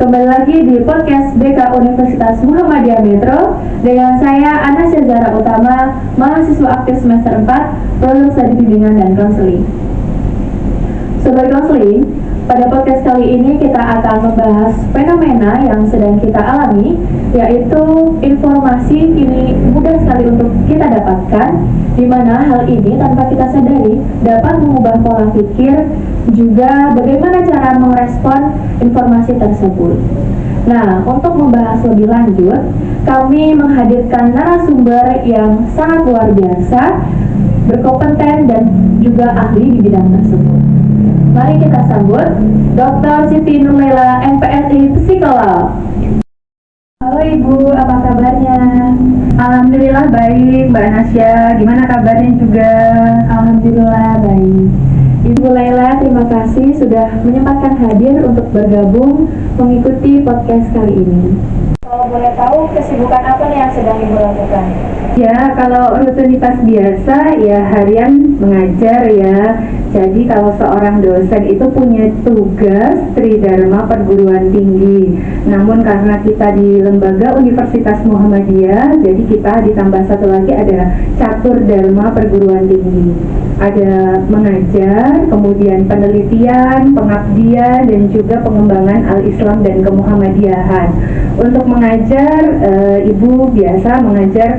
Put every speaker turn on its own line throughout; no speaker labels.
Kembali lagi di podcast BK Universitas Muhammadiyah Metro dengan saya Anastasia Zahra Utama, mahasiswa aktif semester 4, Produk Studi Bimbingan dan Konseling. Sobat Konseling, pada podcast kali ini kita akan membahas fenomena yang sedang kita alami, yaitu informasi kini mudah sekali untuk kita dapatkan, di mana hal ini tanpa kita sadari dapat mengubah pola pikir, juga bagaimana cara merespon informasi tersebut. Nah, untuk membahas lebih lanjut, kami menghadirkan narasumber yang sangat luar biasa, berkompeten dan juga ahli di bidang tersebut. Mari kita sambut Dr. Siti Nurlela, MPSI Psikolog. Halo Ibu, apa kabarnya?
Alhamdulillah baik, Mbak Nasya. Gimana kabarnya juga?
Alhamdulillah baik. Ibu Laila, terima kasih sudah menyempatkan hadir untuk bergabung mengikuti podcast kali ini. Kalau boleh tahu, kesibukan apa nih yang sedang Ibu lakukan?
Ya, kalau rutinitas biasa ya harian mengajar ya. Jadi kalau seorang dosen itu punya tugas Tridharma Perguruan Tinggi. Namun karena kita di lembaga Universitas Muhammadiyah, jadi kita ditambah satu lagi ada Catur Dharma Perguruan Tinggi. Ada mengajar, kemudian penelitian, pengabdian, dan juga pengembangan al-Islam dan kemuhammadiyahan. Untuk mengajar, Ibu biasa mengajar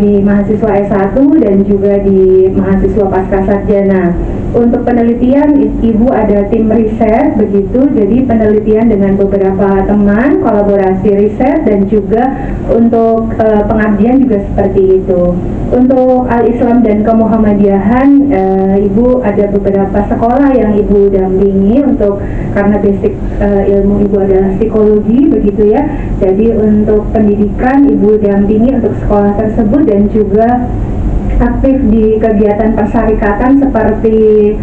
di mahasiswa S1 dan juga di mahasiswa Pascasarjana. Untuk penelitian, Ibu ada tim riset begitu, jadi penelitian dengan beberapa teman, kolaborasi riset, dan juga untuk pengabdian juga seperti itu. Untuk al-Islam dan kemuhammadiyahan, Ibu ada beberapa sekolah yang Ibu dampingi untuk karena basic ilmu Ibu adalah psikologi begitu ya. Jadi untuk pendidikan Ibu dampingi untuk sekolah tersebut dan juga aktif di kegiatan persyarikatan seperti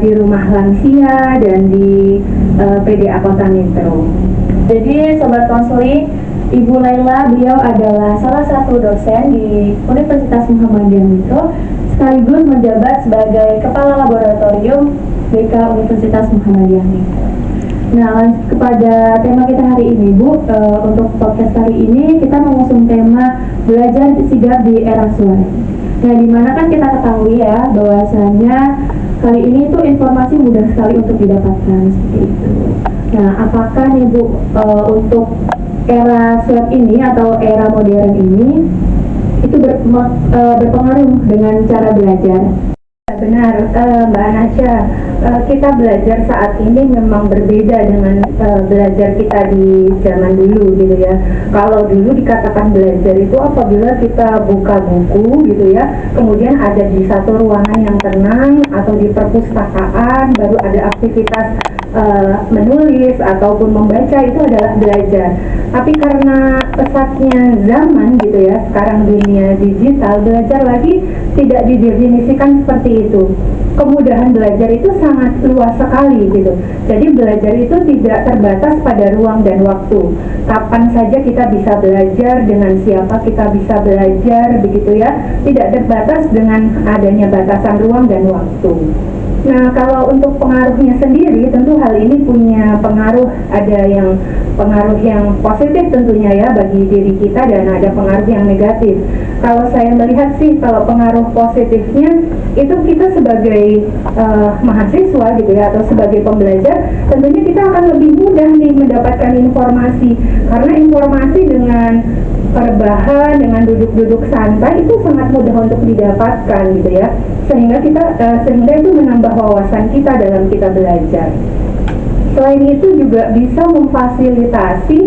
di rumah lansia dan di PDA Kota Metro.
Jadi Sobat Konseling, Ibu Laila, beliau adalah salah satu dosen di Universitas Muhammadiyah Metro, sekaligus menjabat sebagai Kepala Laboratorium BK Universitas Muhammadiyah Metro. Nah, lanjut kepada tema kita hari ini, Bu. Untuk podcast kali ini kita mengusung tema belajar sigap di era suara. Nah, dimana kan kita ketahui ya bahwasannya kali ini tuh informasi mudah sekali untuk didapatkan seperti itu. Nah, apakah nih Bu, untuk era swab ini atau era modern ini itu berpengaruh dengan cara belajar?
Benar, Mbak Nasya, kita belajar saat ini memang berbeda dengan belajar kita di zaman dulu gitu ya. Kalau dulu dikatakan belajar itu apabila kita buka buku gitu ya, kemudian ada di satu ruangan yang tenang atau di perpustakaan, baru ada aktivitas menulis ataupun membaca, itu adalah belajar. Tapi karena pesatnya zaman gitu ya, sekarang dunia digital, belajar lagi tidak didefinisikan seperti itu. Kemudahan belajar itu sangat luas sekali gitu. Jadi belajar itu tidak terbatas pada ruang dan waktu. Kapan saja kita bisa belajar, dengan siapa kita bisa belajar begitu ya. Tidak terbatas dengan adanya batasan ruang dan waktu. Nah, kalau untuk pengaruhnya sendiri, tentu hal ini punya pengaruh, ada yang pengaruh yang positif tentunya ya bagi diri kita, dan ada pengaruh yang negatif. Kalau saya melihat sih, kalau pengaruh positifnya itu kita sebagai mahasiswa gitu ya, atau sebagai pembelajar, tentunya kita akan lebih mudah nih mendapatkan informasi, karena informasi dengan perbahan, dengan duduk-duduk santai itu sangat mudah untuk didapatkan gitu ya, sehingga itu menambah wawasan kita dalam kita belajar. Selain itu juga bisa memfasilitasi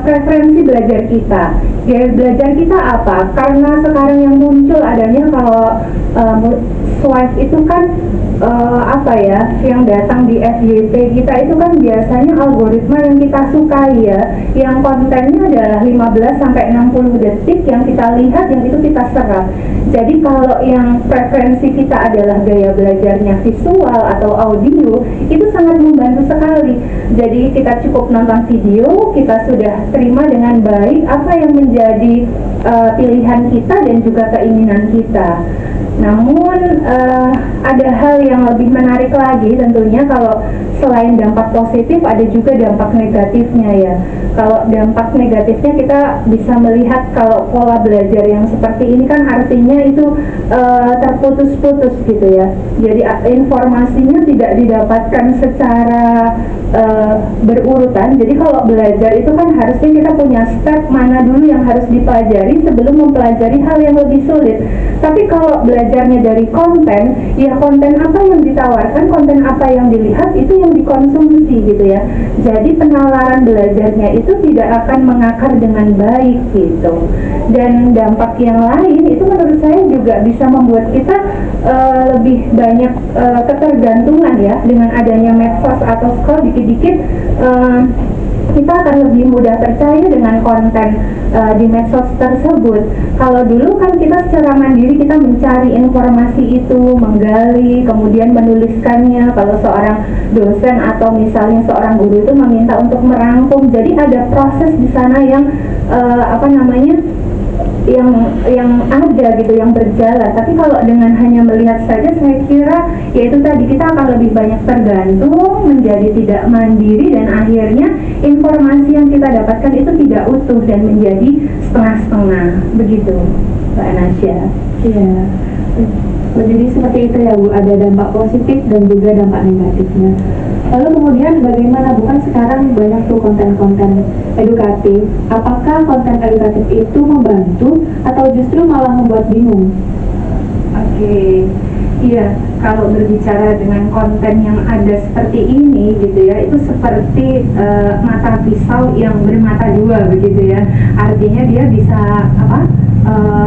preferensi belajar kita. Gaya belajar kita apa? Karena sekarang yang muncul adanya kalau swipe itu kan yang datang di FYP kita itu kan biasanya algoritma yang kita sukai ya, yang kontennya adalah 15-60 detik yang kita lihat, yang itu kita serap. Jadi kalau yang preferensi kita adalah gaya belajarnya visual atau audio, itu sangat membantu sekali. Jadi kita cukup nonton video, kita sudah terima dengan baik apa yang menjadi pilihan kita dan juga keinginan kita. Namun ada hal yang lebih menarik lagi tentunya, kalau selain dampak positif ada juga dampak negatifnya ya. Kalau dampak negatifnya kita bisa melihat kalau pola belajar yang seperti ini kan artinya itu terputus-putus gitu ya. Jadi informasinya tidak didapatkan secara berurutan. Jadi kalau belajar itu kan harusnya kita punya step mana dulu yang harus dipelajari sebelum mempelajari hal yang lebih sulit. Tapi kalau belajarnya dari konten, ya konten apa yang ditawarkan, konten apa yang dilihat, itu yang dikonsumsi gitu ya. Jadi penalaran belajarnya itu tidak akan mengakar dengan baik gitu. Dan dampak yang lain itu menurut saya juga bisa membuat kita lebih banyak ketergantungan ya. Dengan adanya medsos atau scroll dikit-dikit, kita akan lebih mudah percaya dengan konten di medsos tersebut. Kalau dulu kan kita secara mandiri kita mencari informasi itu, menggali, kemudian menuliskannya. Kalau seorang dosen atau misalnya seorang guru itu meminta untuk merangkum, jadi ada proses di sana yang yang ada gitu, yang berjalan. Tapi kalau dengan hanya melihat saja, saya kira yaitu tadi kita akan lebih banyak tergantung, menjadi tidak mandiri, dan akhirnya informasi yang kita dapatkan itu tidak utuh dan menjadi setengah-setengah begitu, Mbak Anasya.
Iya. Jadi seperti itu ya Bu, ada dampak positif dan juga dampak negatifnya. Lalu kemudian bagaimana, bukan sekarang banyak tuh konten-konten edukatif, apakah konten edukatif itu membantu atau justru malah membuat bingung?
Oke, iya, kalau berbicara dengan konten yang ada seperti ini gitu ya, itu seperti mata pisau yang bermata dua begitu ya. Artinya dia bisa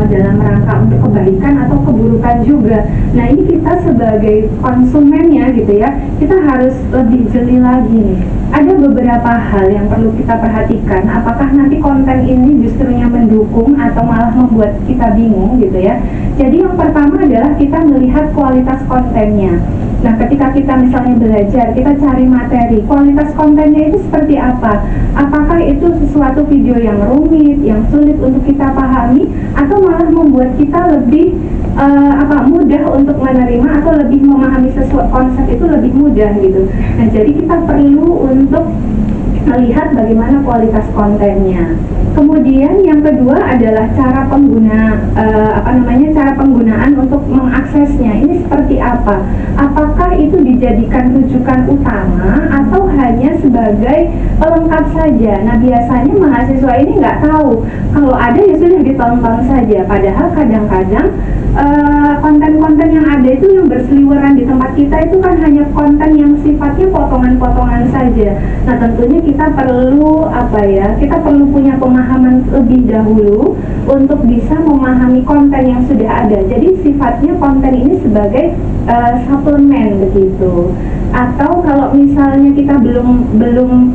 dalam rangka untuk kebaikan atau keburukan juga. Nah, ini kita sebagai konsumennya gitu ya, kita harus lebih jeli lagi nih. Ada beberapa hal yang perlu kita perhatikan, apakah nanti konten ini justrunya mendukung atau malah membuat kita bingung gitu ya. Jadi yang pertama adalah kita melihat kualitas kontennya. Nah, ketika kita misalnya belajar, kita cari materi, kualitas kontennya itu seperti apa? Apakah itu sesuatu video yang rumit, yang sulit untuk kita pahami, atau malah membuat kita lebih mudah untuk menerima atau lebih memahami sesuatu konsep itu lebih mudah gitu. Nah, jadi kita perlu untuk melihat bagaimana kualitas kontennya. Kemudian yang kedua adalah cara penggunaan untuk mengaksesnya. Ini seperti apa? Apakah itu dijadikan rujukan utama atau hanya sebagai pelengkap saja? Nah, biasanya mahasiswa ini nggak tahu. Kalau ada ya sudah ditonton saja. Padahal kadang-kadang konten-konten yang ada itu yang berseliweran di tempat kita itu kan hanya konten yang sifatnya potongan-potongan saja. Nah, tentunya kita perlu kita perlu punya pemahaman lebih dahulu untuk bisa memahami konten yang sudah ada. Jadi sifatnya konten ini sebagai suplemen begitu. Atau kalau misalnya kita belum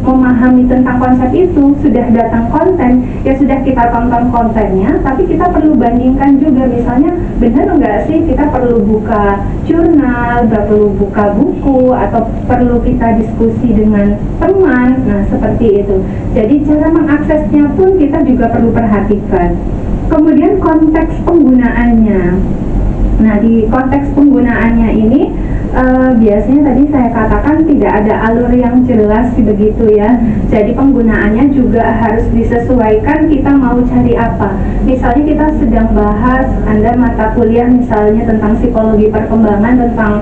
memahami tentang konsep itu, sudah datang konten, ya sudah kita tonton kontennya, tapi kita perlu bandingkan juga, misalnya benar nggak sih kita perlu buka jurnal, perlu buka buku, atau perlu kita diskusi dengan teman. Nah, seperti itu. Jadi cara mengaksesnya pun kita juga perlu perhatikan. Kemudian konteks penggunaannya. Nah, di konteks penggunaannya ini biasanya tadi saya katakan tidak ada alur yang jelas begitu ya. Jadi penggunaannya juga harus disesuaikan kita mau cari apa. Misalnya kita sedang bahas, Anda mata kuliah misalnya tentang psikologi perkembangan, tentang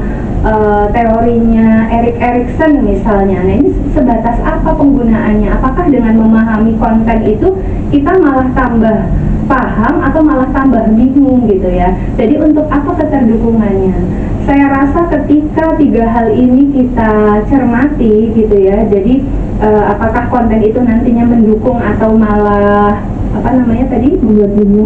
teorinya Erik Erikson misalnya. Nah, ini sebatas apa penggunaannya? Apakah dengan memahami konten itu kita malah tambah paham atau malah tambah bingung gitu ya. Jadi untuk apa keterdukungannya? Saya rasa ketika tiga hal ini kita cermati gitu ya, jadi apakah konten itu nantinya mendukung atau malah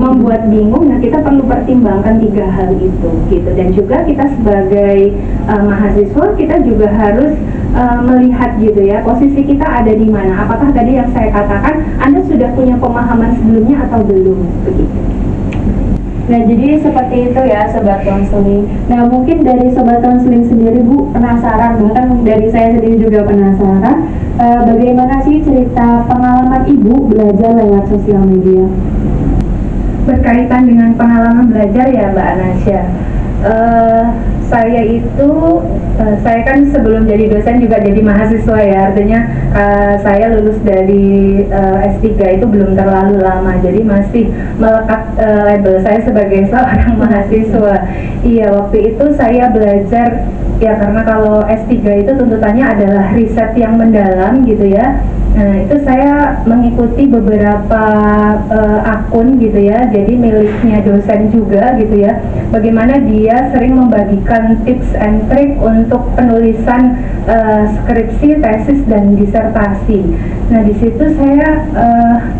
membuat bingung. Nah, kita perlu pertimbangkan tiga hal itu gitu. Dan juga kita sebagai mahasiswa, kita juga harus melihat gitu ya, posisi kita ada di mana. Apakah tadi yang saya katakan Anda sudah punya pemahaman sebelumnya atau belum begitu.
Nah, jadi seperti itu ya Sobat Konseling. Nah, mungkin dari Sobat Konseling sendiri Bu penasaran, bahkan dari saya sendiri juga penasaran, bagaimana sih cerita pengalaman Ibu belajar lewat sosial media?
Berkaitan dengan pengalaman belajar ya Mbak Anasya. Eh, saya kan sebelum jadi dosen juga jadi mahasiswa ya, artinya saya lulus dari S3 itu belum terlalu lama, jadi masih melekat label saya sebagai seorang mahasiswa. Iya, waktu itu saya belajar ya, karena kalau S3 itu tuntutannya adalah riset yang mendalam gitu ya. Nah, itu saya mengikuti beberapa akun gitu ya, jadi miliknya dosen juga gitu ya. Bagaimana dia sering membagikan tips and trick untuk penulisan skripsi, tesis, dan disertasi. Nah, di situ saya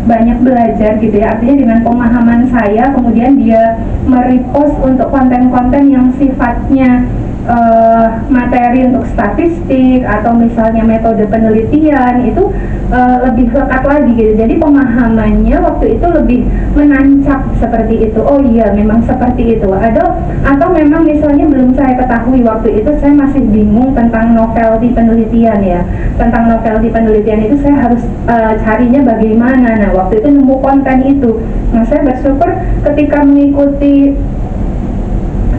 banyak belajar gitu ya, artinya dengan pemahaman saya, kemudian dia merepost untuk konten-konten yang sifatnya materi untuk statistik atau misalnya metode penelitian itu lebih lekat lagi gitu. Jadi pemahamannya waktu itu lebih menancap seperti itu. Oh iya, memang seperti itu. Atau memang misalnya belum saya ketahui waktu itu, saya masih bingung tentang novelty penelitian ya. Tentang novelty penelitian itu saya harus carinya bagaimana. Nah, waktu itu nemu konten itu. Nah, saya bersyukur ketika mengikuti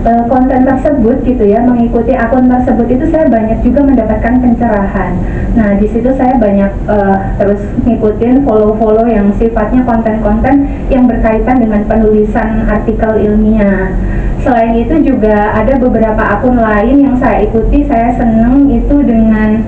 konten tersebut gitu ya, mengikuti akun tersebut itu saya banyak juga mendapatkan pencerahan. Nah, di situ saya banyak terus ngikutin follow yang sifatnya konten-konten yang berkaitan dengan penulisan artikel ilmiah. Selain itu juga ada beberapa akun lain yang saya ikuti, saya seneng itu dengan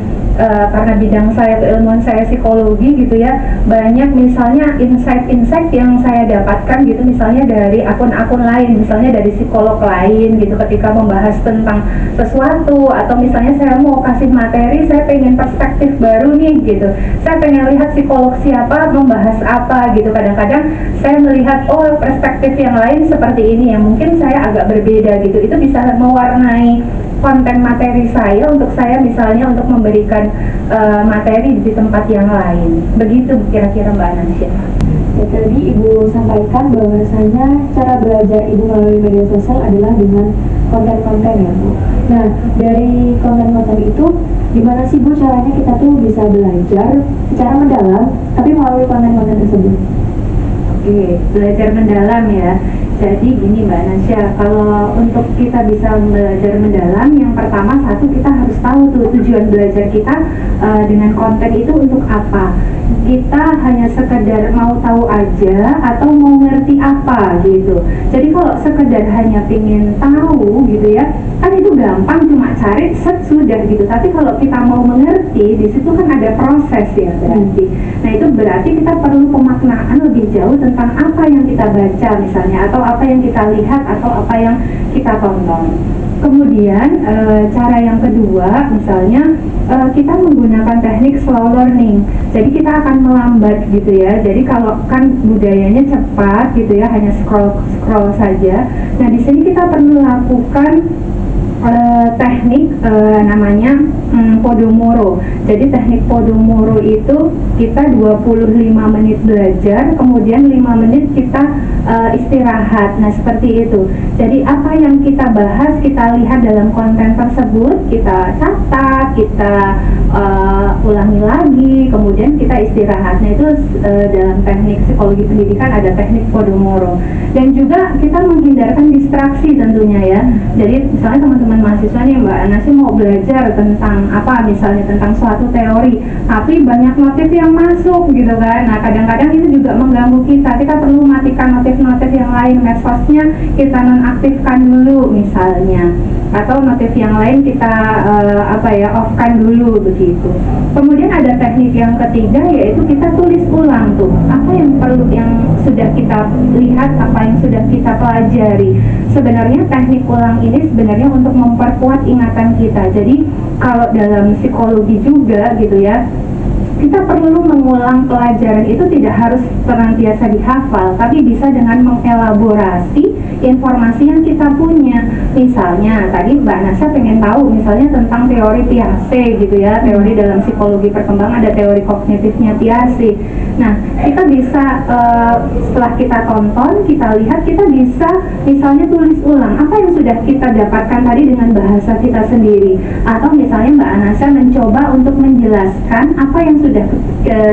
karena bidang saya, keilmuan saya psikologi gitu ya, banyak misalnya insight-insight yang saya dapatkan gitu, misalnya dari akun-akun lain, misalnya dari psikolog lain gitu, ketika membahas tentang sesuatu, atau misalnya saya mau kasih materi, saya pengen perspektif baru nih gitu, saya pengen lihat psikolog siapa membahas apa gitu. Kadang-kadang saya melihat, oh perspektif yang lain seperti ini yang mungkin saya agak berbeda gitu, itu bisa mewarnai konten materi saya untuk saya misalnya untuk memberikan materi di tempat yang lain. Begitu kira-kira Mbak Nasya.
Ya, tadi Ibu sampaikan bahwasanya cara belajar Ibu melalui media sosial adalah dengan konten-konten ya Bu. Nah, dari konten-konten itu gimana sih Bu caranya kita tuh bisa belajar secara mendalam tapi melalui konten-konten tersebut?
Oke, belajar mendalam ya. Jadi gini Mbak Nasya, kalau untuk kita bisa belajar mendalam, yang pertama satu, kita harus tahu tuh tujuan belajar kita dengan konten itu untuk apa. Kita hanya sekedar mau tahu aja atau mau ngerti apa gitu. Jadi kalau sekedar hanya pengen tahu gitu ya, kan itu gampang, cuma cari set sudah gitu. Tapi kalau kita mau mengerti, di situ kan ada proses ya berarti. Nah, itu berarti kita perlu pemaknaan lebih jauh tentang apa yang kita baca misalnya, atau apa yang kita lihat, atau apa yang kita tonton. Kemudian cara yang kedua misalnya kita menggunakan teknik slow learning. Jadi kita akan melambat gitu ya. Jadi kalau kan budayanya cepat gitu ya, hanya scroll saja. Nah, di sini kita perlu lakukan teknik namanya Podomoro. Jadi teknik Podomoro itu kita 25 menit belajar, kemudian 5 menit kita istirahat. Nah, seperti itu. Jadi apa yang kita bahas, kita lihat dalam konten tersebut, kita catat, kita ulangi lagi, kemudian kita istirahat. Nah, itu dalam teknik psikologi pendidikan ada teknik Podomoro. Dan juga kita menghindarkan distraksi tentunya ya. Jadi misalnya teman-teman mahasiswa nih Mbak Nasya mau belajar tentang apa, misalnya tentang suatu teori, tapi banyak notif yang masuk gitu kan. Nah, kadang-kadang itu juga mengganggu kita. Kita perlu matikan notif-notif yang lain, medsosnya kita nonaktifkan dulu misalnya, atau notif yang lain kita off-kan dulu begitu. Kemudian ada teknik yang ketiga, yaitu kita tulis ulang tuh apa yang perlu, yang sudah kita lihat, apa yang sudah kita pelajari. Sebenarnya teknik ulang ini sebenarnya untuk memperkuat ingatan kita. Jadi kalau dalam psikologi juga gitu ya, kita perlu mengulang pelajaran itu tidak harus senantiasa dihafal, tapi bisa dengan mengelaborasi informasi yang kita punya. Misalnya tadi Mbak Nasya pengen tahu misalnya tentang teori Piaget gitu ya, teori dalam psikologi perkembangan ada teori kognitifnya Piaget. Nah, kita bisa setelah kita tonton, kita lihat, kita bisa misalnya tulis ulang apa yang sudah kita dapatkan tadi dengan bahasa kita sendiri, atau misalnya Mbak Anasya mencoba untuk menjelaskan apa yang sudah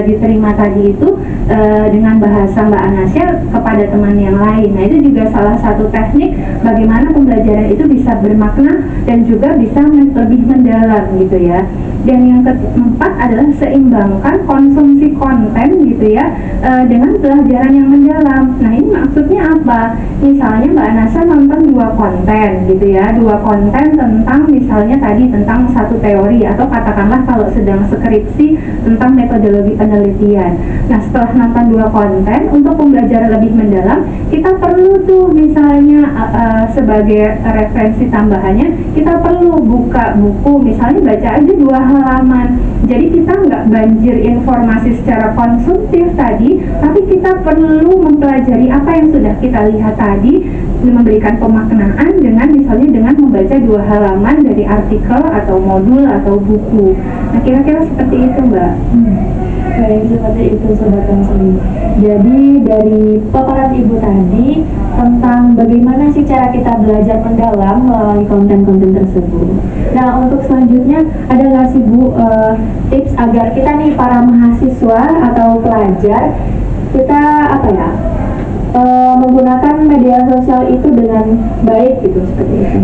diterima tadi itu dengan bahasa Mbak Anasya kepada teman yang lain. Nah, itu juga salah satu teknik bagaimana pembelajaran itu bisa bermakna dan juga bisa lebih mendalam gitu ya. Dan yang keempat adalah seimbangkan konsumsi konten gitu ya dengan pelajaran yang mendalam. Nah, ini maksudnya apa? Misalnya Mbak Anasya nonton 2 konten gitu ya, 2 konten tentang misalnya tadi tentang satu teori, atau katakanlah kalau sedang skripsi tentang metodologi penelitian. Nah, setelah nonton 2 konten, untuk pembelajaran lebih mendalam kita perlu tuh misalnya sebagai referensi tambahannya kita perlu buka buku, misalnya baca aja 2 halaman. Jadi kita nggak banjir informasi secara konsumtif tadi, tapi kita perlu mempelajari apa yang sudah kita lihat tadi, memberikan pemaknaan dengan misalnya dengan membaca 2 halaman dari artikel atau modul atau buku. Nah, kira-kira seperti itu, Mbak.
Baik, seperti itu Sobat Konseling. Jadi dari paparan Ibu tadi tentang bagaimana sih cara kita belajar mendalam melalui konten-konten tersebut. Nah, untuk selanjutnya ada nggak sih Bu tips agar kita nih para mahasiswa atau pelajar kita menggunakan media sosial itu dengan baik gitu, seperti itu.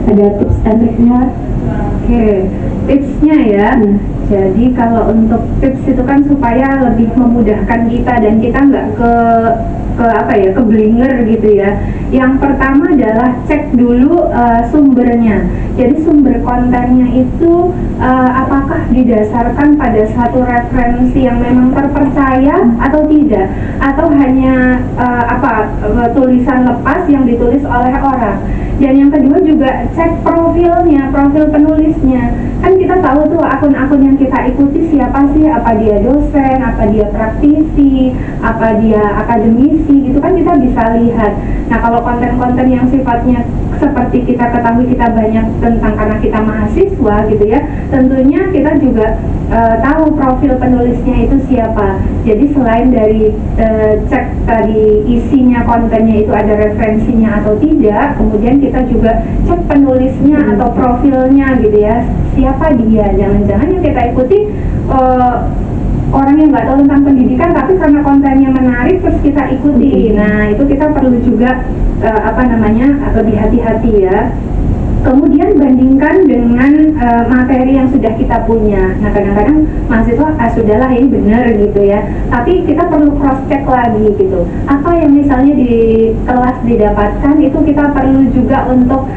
Ada tips and triknya?
Oke, tipsnya ya. Jadi kalau untuk tips itu kan supaya lebih memudahkan kita dan kita nggak keblinger gitu ya. Yang pertama adalah cek dulu sumbernya. Jadi sumber kontennya itu apakah didasarkan pada satu referensi yang memang terpercaya atau tidak, atau hanya tulisan lepas yang ditulis oleh orang. Dan yang kedua juga cek profilnya, profil penulisnya. Kan kita tahu tuh akun-akun yang kita ikuti siapa sih, apa dia dosen, apa dia praktisi, apa dia akademisi, gitu kan kita bisa lihat. Nah, kalau konten-konten yang sifatnya seperti kita ketahui kita banyak tentang karena kita mahasiswa gitu ya, tentunya kita juga tahu profil penulisnya itu siapa. Jadi selain dari cek tadi isinya kontennya itu ada referensinya atau tidak, kemudian kita juga cek penulisnya atau profilnya gitu ya, siapa dia. Jangan-jangan yang kita ikuti orang yang nggak tahu tentang pendidikan, tapi karena kontennya menarik terus kita ikuti. Nah, itu kita perlu juga lebih hati-hati ya. Kemudian bandingkan dengan materi yang sudah kita punya. Nah, kadang-kadang mahasiswa sudahlah ini benar gitu ya, tapi kita perlu cross check lagi gitu. Apa yang misalnya di kelas didapatkan itu kita perlu juga untuk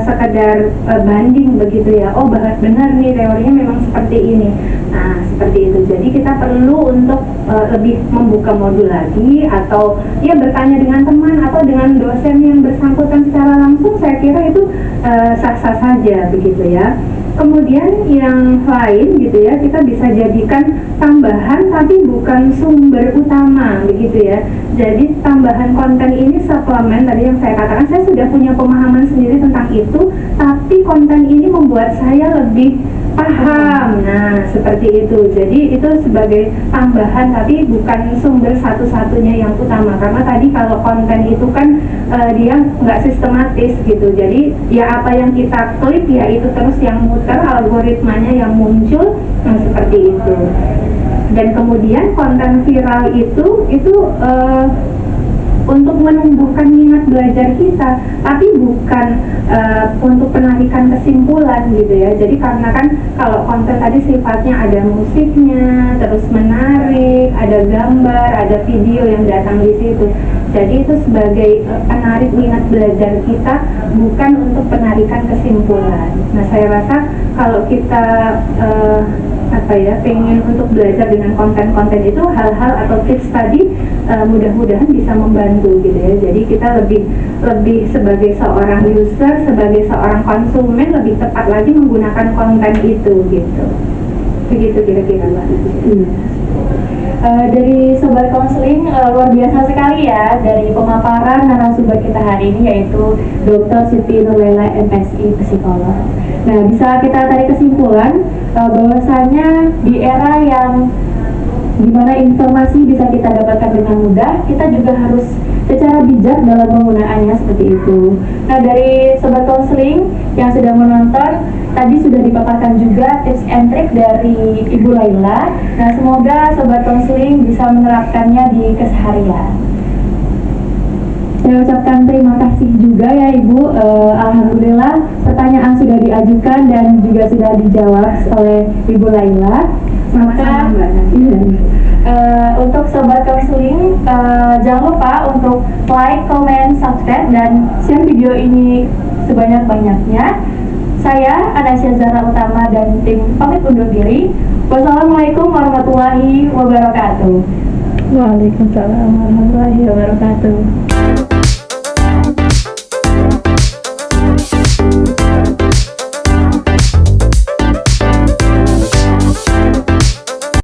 sekedar banding begitu ya. Oh, benar nih teorinya memang seperti ini. Nah, seperti itu. Jadi kita perlu untuk lebih membuka modul lagi, atau ya bertanya dengan teman atau dengan dosen yang bersangkutan secara langsung. Saya kira itu sah-sah saja begitu ya. Kemudian yang lain gitu ya, kita bisa jadikan tambahan tapi bukan sumber utama begitu ya. Jadi tambahan konten ini suplemen tadi yang saya katakan, saya sudah punya pemahaman sendiri tentang itu, tapi konten ini membuat saya lebih paham. Nah, seperti itu. Jadi itu sebagai tambahan tapi bukan sumber satu-satunya yang utama, karena tadi kalau konten itu kan dia nggak sistematis gitu. Jadi ya apa yang kita klik ya itu terus yang muter, algoritmanya yang muncul. Nah, seperti itu. Dan kemudian konten viral itu untuk menumbuhkan minat belajar kita, tapi bukan untuk penarikan kesimpulan gitu ya. Jadi karena kan kalau konten tadi sifatnya ada musiknya, terus menarik, ada gambar, ada video yang datang di situ. Jadi itu sebagai penarik minat belajar kita, bukan untuk penarikan kesimpulan. Nah, saya rasa kalau kita pengen untuk belajar dengan konten-konten itu, hal-hal atau tips tadi mudah-mudahan bisa membantu gitu ya. Jadi kita lebih sebagai seorang user, sebagai seorang konsumen, lebih tepat lagi menggunakan konten itu gitu. Begitu kira-kira Mbak.
Dari Sobat Konseling luar biasa sekali ya dari pemaparan narasumber kita hari ini, yaitu Dr. Siti Nurlela MSI Psikolog. Nah, bisa kita tarik kesimpulan bahwasanya di era yang di mana informasi bisa kita dapatkan dengan mudah, kita juga harus secara bijak dalam penggunaannya seperti itu. Nah, dari Sobat Konseling yang sedang menonton, tadi sudah dipaparkan juga tips and trik dari Ibu Laila. Nah, semoga Sobat Konseling bisa menerapkannya di keseharian. Saya ucapkan terima kasih juga ya Ibu. Alhamdulillah pertanyaan sudah diajukan dan juga sudah dijawab oleh Ibu Laila. Maka untuk Sobat Konseling, jangan lupa untuk like, comment, subscribe, dan share video ini sebanyak-banyaknya. Saya Anasia Zahra Utama dan tim pamit undur diri. Wassalamualaikum warahmatullahi wabarakatuh.
Waalaikumsalam warahmatullahi wabarakatuh.